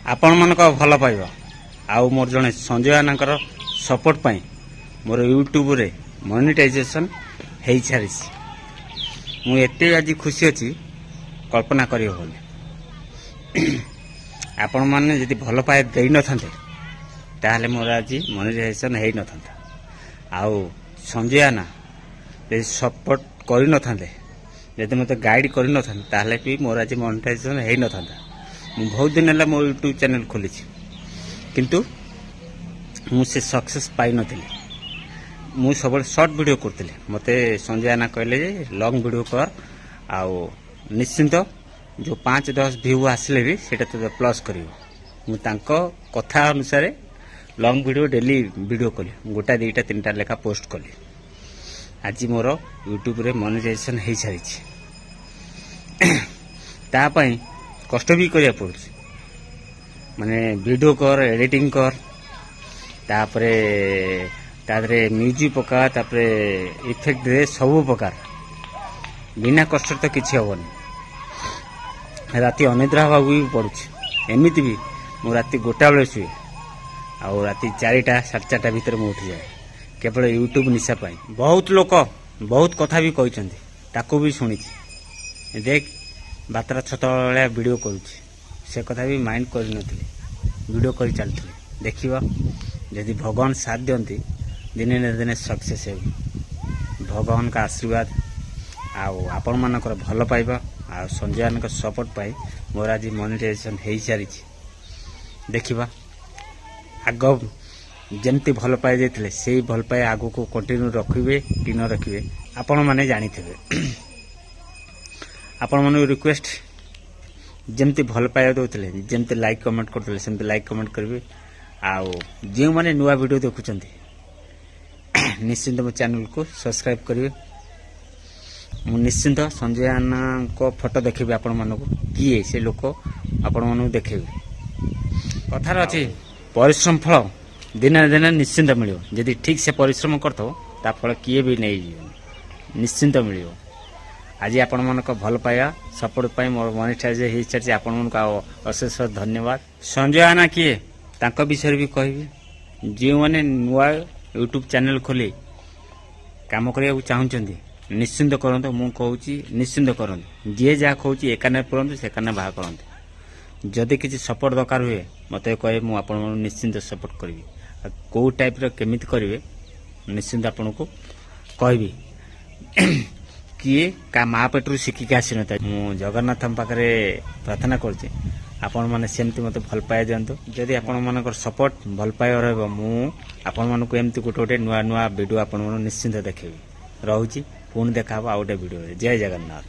आपण मन भल पाइबा आउ मोर जड़े संजय आनाकर सपोर्ट पाई मोर यूट्यूब रे मोनेटाइजेशन हो सारी मुझे आज खुशी अच्छी कल्पना करी आपण मैंने जदि भल पाए दे न था ताहले मोर आज मोनेटाइजेशन हो न था आउ संजय आना जदि सपोर्ट कर न था जदि मत गाइड कर न था ताहले भी मोर आज मोनेटाइजेशन हो न था बहुत दिन है मो यूट्यूब चैनल खोली किंतु मुझे सक्सेस पाई नथिली मु सब शॉर्ट वीडियो करते मते संजय आना कहले लॉन्ग वीडियो कर आउ निश्चिंत जो 5-10 व्यू आसिले भी सेटा तो प्लस करियो मु तांको कथा अनुसार लॉन्ग वीडियो डेली वीडियो कली गोटा 2-3 लेखा पोस्ट कली आज मोर यूट्यूब रे मोनेटाइजेशन हो सारी ता पई कष्ट भी करिया पड़ुछि माने वीडियो कर एडिटिंग कर तापरे तादरे म्यूजिक पका तापरे इफेक्ट दे सब प्रकार बिना कष्ट तो किसी हेनी राति अनिद्रा हवा भी पड़ुछि एमिति भी मु राति 1टा बेले शुए आउ राति 4टा 4:30 भितर मु उठी जाए केवल यूट्यूब निशा पाई बहुत लोक बहुत कथा भी कहते ताको भी शुणी देख बातरा छतलिया वीडियो करुछि से कथा भी माइंड कर नथिले वीडियो कर चलते देखिबा यदि भगवान साथ दियंती दिने न दिने सक्सेस हो भगवान का आशीर्वाद आउ आपण मानकर भल पाइबा आ संजय का सपोर्ट पाई मोर आज मोनेटाइजेशन हो सारी देखिबा आग जमती भल पाई जाते से भल पाए आगु को कंटिन्यू रखिए कि न रखिए आपण माने जानिथिबे आपण मन रिक्वेस्ट जमती भल पाया दौले जमती लाइक कमेंट करते सेमती लाइक कमेंट करेंगे आउ जो मैंने नुआ वीडियो देखुं निश्चिंत मो चैनल को सब्सक्राइब करेंगे मु निश्चिंत संजय आना को फोटो देखेबी आपण मानक किए से लोक आपण मानक देखेबी कथार अच्छी परिश्रम फल दिन दिन निश्चिंत मिल जदि ठीक से परिश्रम करथो ता फल किए भी नहीं निश्चिंत मिल आज आपण मानक भल पाया सपोर्ट पाई मोर मोनेटाइज हो सारी आपण मानक अशेष धन्यवाद संजय आना किए तांको विषय भी कहबी जो मैंने नुआ यूट्यूब चैनल खोली काम करने चाहूँगी निश्चिंत करंतु मु कहूँ निश्चिंत करंतु जी जहाँ कहूँ एकाने पढ़ु से बाहा करंतु जदि किसी सपोर्ट दरकार हुए मत कहे मुझे आपण निश्चिंत सपोर्ट करी कौ टाइप केमिति करेंगे निश्चिंत आपन को कहबी किए का माँ पेटू शिखिक आसी न मु जगन्नाथ पाखे प्रार्थना करछि आपण माने सेमती मते भल पाए दियंतु जदि आपण मानकर सपोर्ट भल पाए रहबो मु आपण मानक एमती गोटे नुआ नुआ वीडियो आपण निश्चिंत देखेबी रहुछि पुणी देखा आ गोटे वीडियो जय जगन्नाथ।